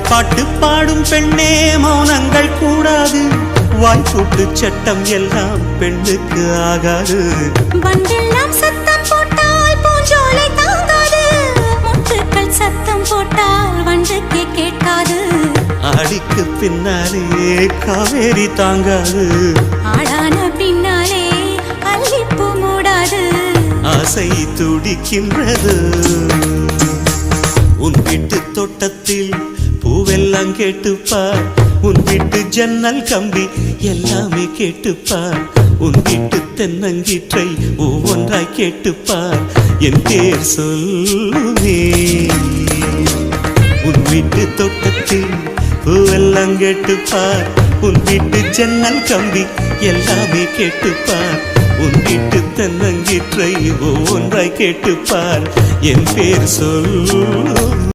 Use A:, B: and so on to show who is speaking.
A: பாட்டு பாடும் பெண்ணே மௌனங்கள் கூடாது, வாய்ப்பூட்டு சட்டம் எல்லாம் பெண்ணுக்கு ஆகாது.
B: வண்டெல்லாம் சத்தம் போட்டால் பூஞ்சோலை தாங்காது, முத்துக்கள் சத்தம் போட்டால் வண்டுக்கே கேட்காது.
A: ஆடிக்கு பின்னாலே காவேரி தாங்காது,
B: ஆடான பின்னாலே அல்லிப்பூ மூடாது.
A: ஆசை துடிக்கின்றது. உன் வீட்டு தோட்டத்தில் பூவெல்லாம் கேட்டுப்பார், உன் வீட்டு ஜன்னல் கம்பி எல்லாமே கேட்டுப்பார், உன் வீட்டு தென்னங்கீற்றை ஒவ்வொன்றாய் கேட்டுப்பார், என் பேர் சொல்லுமே. உன் வீட்டு தோட்டத்தில் பூவெல்லாம் கேட்டுப்பார், உன் வீட்டு ஜன்னல் கம்பி எல்லாமே கேட்டுப்பார், உன் வீட்டு தென்னங்கீற்றை ஒவ்வொன்றாய் கேட்டுப்பார், என் பேர் சொல்லு.